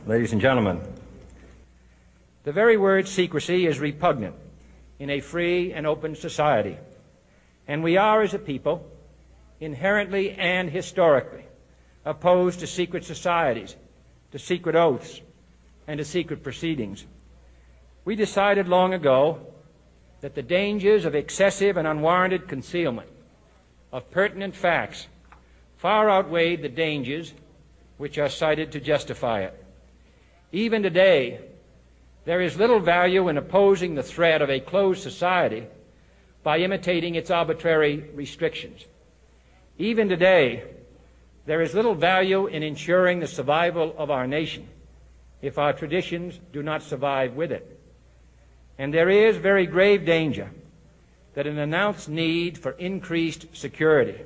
ladies and gentlemen. The very word secrecy is repugnant in a free and open society, and we are, as a people, inherently and historically opposed to secret societies, to secret oaths, and to secret proceedings. We decided long ago that the dangers of excessive and unwarranted concealment of pertinent facts far outweighed the dangers which are cited to justify it. Even today, there is little value in opposing the threat of a closed society by imitating its arbitrary restrictions. Even today, there is little value in ensuring the survival of our nation if our traditions do not survive with it. And there is very grave danger that an announced need for increased security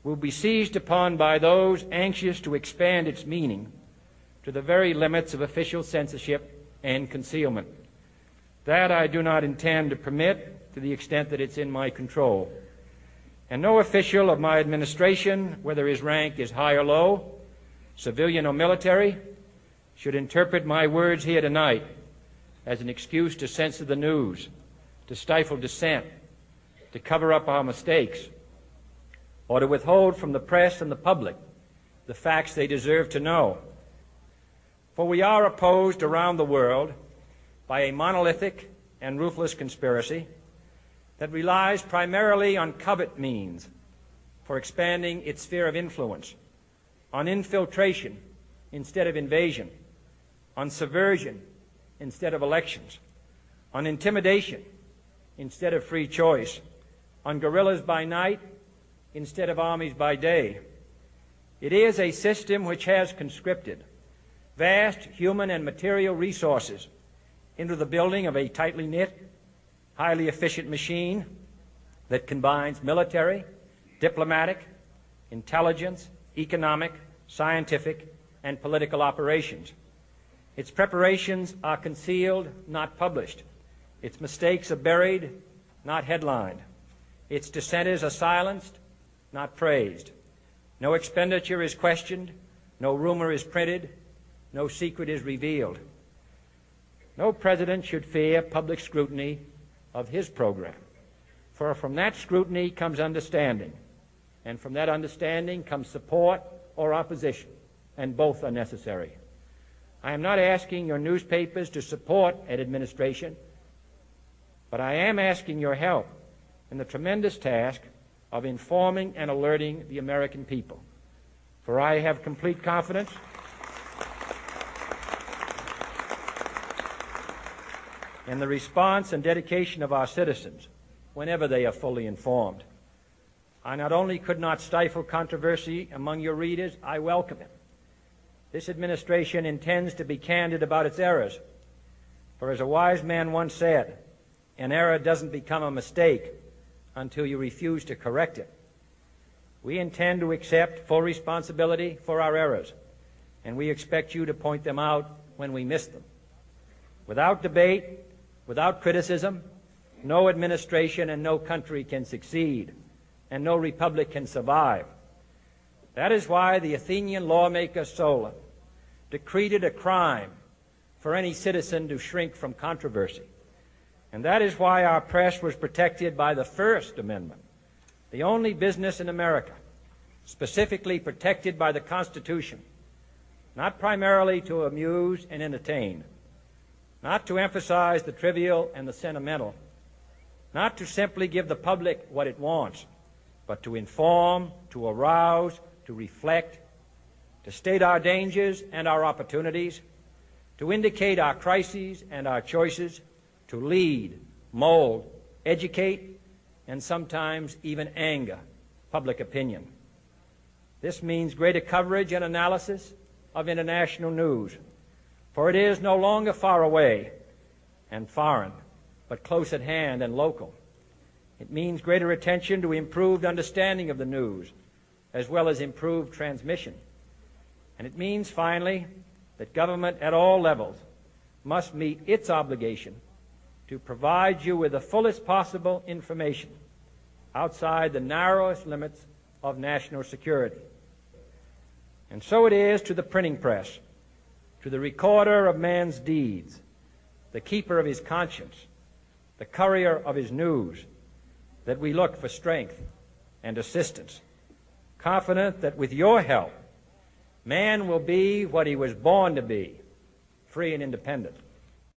will be seized upon by those anxious to expand its meaning to the very limits of official censorship and concealment. That I do not intend to permit to the extent that it's in my control. And no official of my administration, whether his rank is high or low, civilian or military, should interpret my words here tonight as an excuse to censor the news, to stifle dissent, to cover up our mistakes, or to withhold from the press and the public the facts they deserve to know. For we are opposed around the world by a monolithic and ruthless conspiracy that relies primarily on covert means for expanding its sphere of influence, on infiltration instead of invasion, on subversion instead of elections, on intimidation instead of free choice, on guerrillas by night instead of armies by day. It is a system which has conscripted vast human and material resources into the building of a tightly knit, highly efficient machine that combines military, diplomatic, intelligence, economic, scientific, and political operations. Its preparations are concealed, not published. Its mistakes are buried, not headlined. Its dissenters are silenced, not praised. No expenditure is questioned, no rumor is printed, no secret is revealed. No president should fear public scrutiny of his program, for from that scrutiny comes understanding, and from that understanding comes support or opposition, and both are necessary. I am not asking your newspapers to support an administration, but I am asking your help in the tremendous task of informing and alerting the American people. For I have complete confidence in the response and dedication of our citizens whenever they are fully informed. I not only could not stifle controversy among your readers, I welcome it. This administration intends to be candid about its errors. For as a wise man once said, an error doesn't become a mistake until you refuse to correct it. We intend to accept full responsibility for our errors, and we expect you to point them out when we miss them. Without debate, without criticism, no administration and no country can succeed, and no republic can survive. That is why the Athenian lawmaker Solon decreed it a crime for any citizen to shrink from controversy. And that is why our press was protected by the First Amendment, the only business in America specifically protected by the Constitution, not primarily to amuse and entertain, not to emphasize the trivial and the sentimental, not to simply give the public what it wants, but to inform, to arouse, to reflect, to state our dangers and our opportunities, to indicate our crises and our choices, to lead, mold, educate, and sometimes even anger public opinion. This means greater coverage and analysis of international news, for it is no longer far away and foreign, but close at hand and local. It means greater attention to improved understanding of the news, as well as improved transmission. And it means, finally, that government at all levels must meet its obligation to provide you with the fullest possible information outside the narrowest limits of national security. And so it is to the printing press, to the recorder of man's deeds, the keeper of his conscience, the courier of his news, that we look for strength and assistance, confident that with your help, man will be what he was born to be, free and independent.